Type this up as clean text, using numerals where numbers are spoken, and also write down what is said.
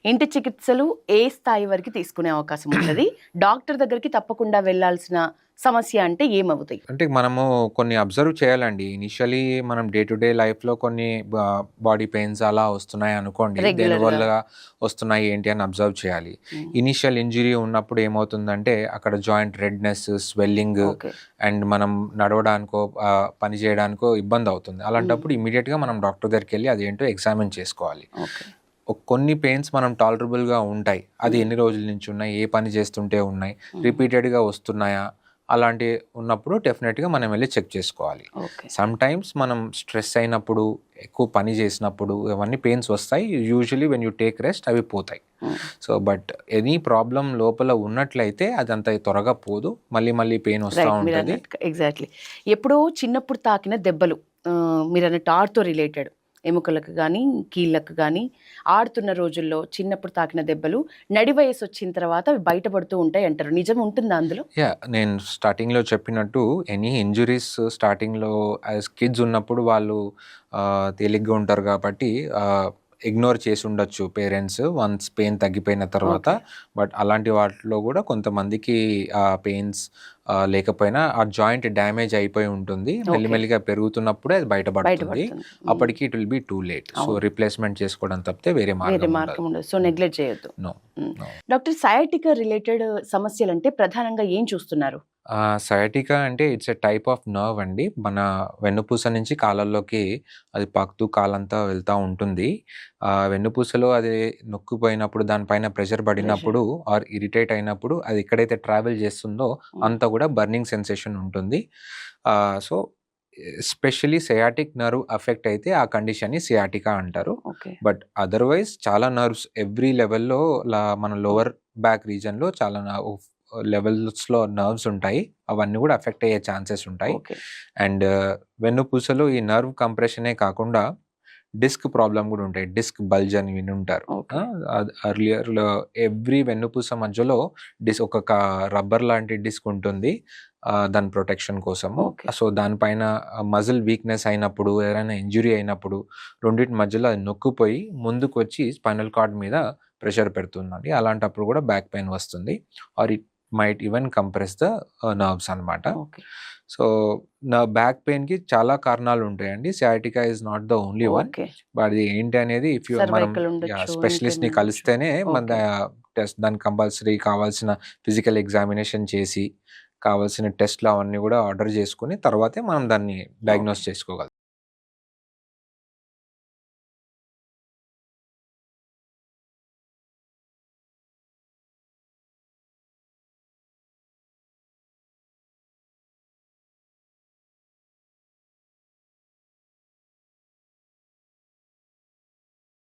ఇంటి చికిత్సలు ఏ స్థాయి వరకు తీసుకునే అవకాశం ఉంటది? డాక్టర్ దగ్గరికి తప్పకుండా వెళ్ళాల్సిన సమస్య అంటే ఏమవుతాయి? అంటే మనము కొన్ని అబ్జర్వ్ చేయాలండి. ఇనిషియల్లీ మనం డే టు డే లైఫ్‌లో కొన్ని బాడీ పెయిన్స్ అలా వస్తున్నాయనుకోండి. రెగ్యులర్‌గా. దేనివల్ల వస్తున్నాయి ఏంటి అని అబ్జర్వ్ చేయాలి. హ్మ్. ఇనిషియల్ ఇంజ్యూరీ ఉన్నప్పుడు ఏమవుతుందంటే అక్కడ joint redness, swelling okay. And మనం నడవడానికో పని చేయడానికో ఇబ్బందవుతుంది. హ్మ్. అలాంటప్పుడు ఇమ్మీడియేట్‌గా మనం డాక్టర్ దగ్గరికెళ్ళి అదేంటో ఎగ్జామిన్ చేసుకోవాలి. ఓకే. కొన్ని పెయిన్స్ మనం టాలరబుల్‌గా ఉంటాయి. అది హ్మ్. ఎన్ని రోజుల నుంచి ఉన్నాయి? ఏ పని చేస్తుంటే ఉన్నాయి? హ్మ్. రిపీటెడ్‌గా వస్తున్నాయా? అలాంటివి ఉన్నప్పుడు డెఫినెట్‌గా మనం వెళ్లి చెక్ చేసుకోవాలి. ఓకే. సమ్‌టైమ్స్ మనం స్ట్రెస్ అయినప్పుడు, ఎక్కువ పని చేసినప్పుడు ఇవన్నీ పెయిన్స్ వస్తాయి. Usually when you take rest అవి పోతాయి. హ్మ్. సో, బట్ ఎనీ ప్రాబ్లమ్ లోపల ఉన్నట్లయితే అదంత త్వరగా పోదు. మళ్ళీ మళ్ళీ పెయిన్ వస్తా రైట్. ఉంటది. మీరన్నట్టుగా ఎగ్జాక్ట్‌లీ. ఎప్పుడో చిన్నప్పుడు తాకిన దెబ్బలు మీరన్నట్టు ఆర్ట్‌తో రిలేటెడ్ ఎముకలకు గానీ, కీళ్ళకు గానీ, ఆడుతున్న రోజుల్లో చిన్నప్పుడు తాకిన దెబ్బలు నడి వయసొచ్చిన తర్వాత అవి బయటపడుతూ ఉంటాయంటారు. నిజం ఉంటుందా అందులో? నేను స్టార్టింగ్‌లో చెప్పినట్టు ఎనీ ఇంజ్యూరీస్ స్టార్టింగ్‌లో యాస్ కిడ్స్ ఉన్నప్పుడు వాళ్ళు తేలిగ్గా ఉంటారు కాబట్టి ఇగ్నోర్ చేసుండొచ్చు పేరెంట్స్ వన్స్ పెయిన్ తగ్గిపోయిన తర్వాత. ఓకే. బట్ అలాంటి వాటిలో కూడా కొంతమందికి పెయిన్స్ లేకపోయినా ఆ జాయింట్ డ్యామేజ్ అయిపోయి ఉంటుంది. ఓకే. మెల్లిమెల్లిగా పెరుగుతున్నప్పుడే అది బయటపడుతుంది. బయటపడుతుంది. హ్మ్. అప్పటికి it will be too late. So, అవును. రిప్లేస్‌మెంట్ చేసుకోవడం తప్పితే వేరే వేరే మార్గం ఉండదు. మార్గం ఉండదు. సో, నెగ్లెక్ట్ చేయొద్దు. నో. హ్మ్. నో. డాక్టర్ సయాటికా రిలేటెడ్ సమస్యలంటే ప్రధానంగా ఏం చూస్తున్నారు? సయాటికా అంటే it's a type of nerve అండి. మన వెన్నుపూస నుంచి కాళ్ళల్లోకి అది పాకుతూ కాలంతా వెళ్తా ఉంటుంది. వెన్నుపూసలో అది నొక్కిపోయినప్పుడు దానిపైన ప్రెషర్ ప్రెషర్. పడినప్పుడు ఆర్ ఇరిటేట్ అయినప్పుడు అది ఎక్కడైతే ట్రావెల్ చేస్తుందో హ్మ్. అంతా కూడా బర్నింగ్ సెన్సేషన్ ఉంటుంది. So, especially sciatic nerve affect అయితే ఆ కండిషన్‌ని సియాటికా అంటారు. ఓకే. బట్ అదర్‌వైజ్ చాలా నర్వ్స్ ఎవ్రీ లెవెల్‌లో మన లోవర్ బ్యాక్ రీజియన్‌లో చాలా లెవెల్స్‌లో నర్వ్స్ ఉంటాయి. అవన్నీ కూడా అఫెక్ట్ అయ్యే ఛాన్సెస్ ఉంటాయి. ఓకే. అండ్ వెన్నుపూసలో ఈ నర్వ్ కంప్రెషనే కాకుండా డిస్క్ ప్రాబ్లమ్ గూడా ఉంటాయి. డిస్క్ బల్జ్ అని వినుంటారు. ఓకే. అర్లియర్‌లో ఎవ్రీ వెన్నుపూస మధ్యలో ఒక రబ్బర్ లాంటి డిస్క్ ఉంటుంది. దాని ప్రొటెక్షన్ కోసము. ఓకే. సో, దానిపైన మజిల్ వీక్‌నెస్ అయినప్పుడు, ఎవరైనా ఇంజ్యూరీ అయినప్పుడు రెండిటి మధ్యలో అది నొక్కుపోయి ముందుకొచ్చి స్పైనల్ కార్డ్ మీద ప్రెషర్ పెడుతుందండి. అలాంటప్పుడు కూడా బ్యాక్ పెయిన్ వస్తుంది. Or it might even compress the nerves అన్నమాట. ఓకే. సో, నా బ్యాక్ పెయిన్‌కి చాలా కారణాలు ఉంటాయండి. Sciatica is not the only one. Okay. అది ఏంటి అనేది మనం సర్వైకల్ ఉండొచ్చు. ఇంకేమైనా స్పెషలిస్ట్‌ని ఉండొచ్చు. కలిస్తేనే ఓకే. దానికి కంపల్సరీ కావాల్సిన ఫిజికల్ ఎగ్జామినేషన్ చేసి, కావాల్సిన టెస్ట్‌లు అవన్నీ కూడా ఆర్డర్ చేసుకొని తర్వాతే మనం దాన్ని ఓకే. డయాగ్నోస్ చేసుకోగలుగుతాం.